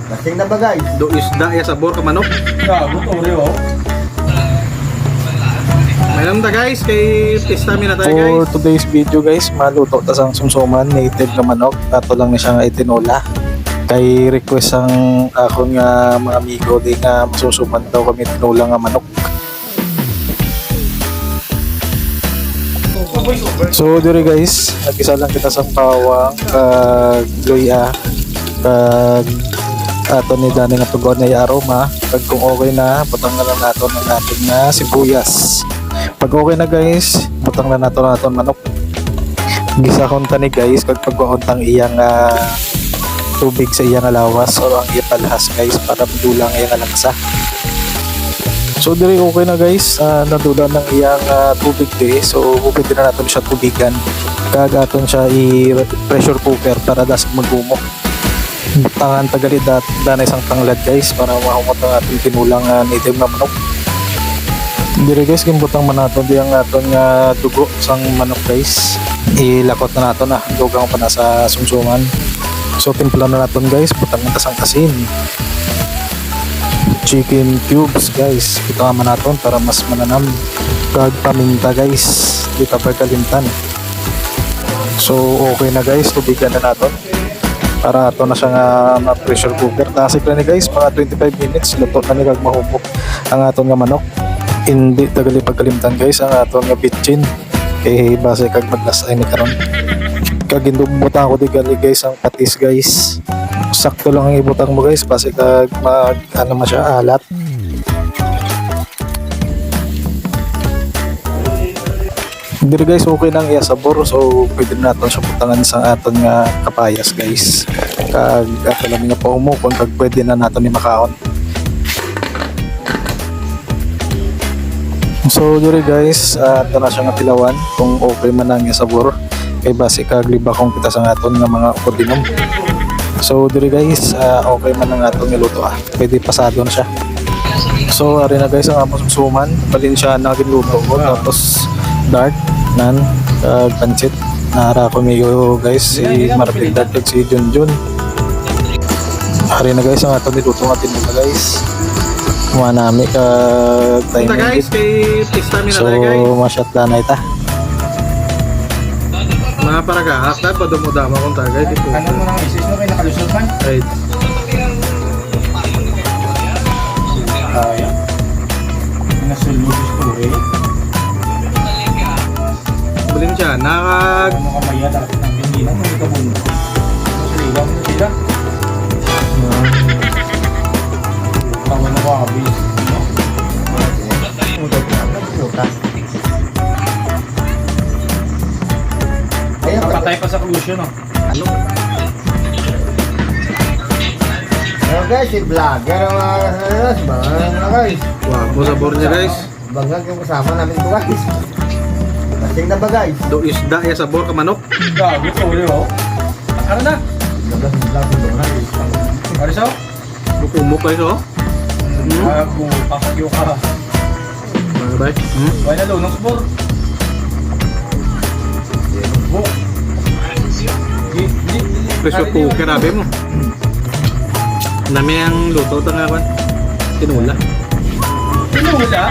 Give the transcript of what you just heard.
Lasing na ba guys? Do isda ya sabor ka manok. Gago to rin oh. Mayroon ta guys, kay pista mi na tayo For guys. today's video guys, maluto tas ang sumsuman, native na manok. Ato lang ni siya nga itinola. Kay request ang akong nga mga amigo di nga masusuman daw kami tinola nga manok. So dire guys, nagisa lang kita sa pawang kag luya kag ato ni Dani nga tugon na aroma kag kung okay na butang na lang nato ng ating nga sibuyas. Pag okay na guys, butang na nato manok. Gisa kon tani guys kag pagkuontang iyang tubig sa iyang lawas o ang iyang palhas guys para madulang iyang lasa. So dire okay na guys, nadulan ng iyang tubig di. So pwede na natin siya tubigan. Kag aton siya i-pressure cooker para dasig magumok. Butangan tagali danay isang tanglad guys para mahumot ang ating tinulang native na manok. Dire guys, gimbutang man nato di ang aton nga dugo sang manok guys. Ilakot na nato na, dugang pa na sa sumsuman. So timpla na naton guys, butang ng tasang asin. Chicken cubes guys, ito naman naton para mas mananam. Kag paminta guys, di pa pagkalimtan. So okay na guys, tubigan na naton. Para ato na siya nga ma-pressure cooker. Tasik na ni guys, mga 25 minutes, luto na ni kag mahubok ang aton nga manok. Hindi tagali pagkalimtan guys ang aton nga bitchin. Kay base kag maglasay ni karon. Kag indubutan ko di gali guys ang patis guys. Sakto lang ang ibutang mo guys base kag mag ano man siya alat. Diri guys okay nang iya sabor, so pwede natin siya butangan sa aton nga kapayas guys. Kag ato lang nga paumukon kag pwede na natin ni makaon. So diri guys, ito na siya nga tilawan kung okay man ang iya sabor. Kay base kag libakong kita sa aton nga mga ordinom. So diri guys, okay man ang atong niluto pwede pasado na siya. So ari na guys ang among sumsuman, balin siya na giluto ko tapos dark nan pancit nara ko mayo guys si Marpigdad at si Junjun. Ari na guys ang atong niluto nga tinula guys. Kumanami kag Punta guys, kay pista mi na so tayo guys. masyat lanay ta. Mga para ka, after pa dumudama kung tagay dito. Ano mo nang isis mo kayo nakalusot man? Right. Kaya. Nasulod ito eh. Bulin siya, nakag... Ano ka maya dapat ng hindi na may kabundo. Masaliwang mo sila. Tawa na ko abis. Ayun, Napatay pa sa clusyon oh. Ano? ayun guys, si vlogger ang mga guys. Wow, mo sabor niya guys. Banggag yung kasama namin ko guys. Lasing na ba guys? Do isda ya sabor ka manok. Gago to rin oh. Ano na? Ano siya? Bukumok guys oh. Gago, pakyo ka. Mga bay. Wala na lunong sport. Pressure cooker abe mo. Nami ang luto ta nga kan. Tinula. Tinula?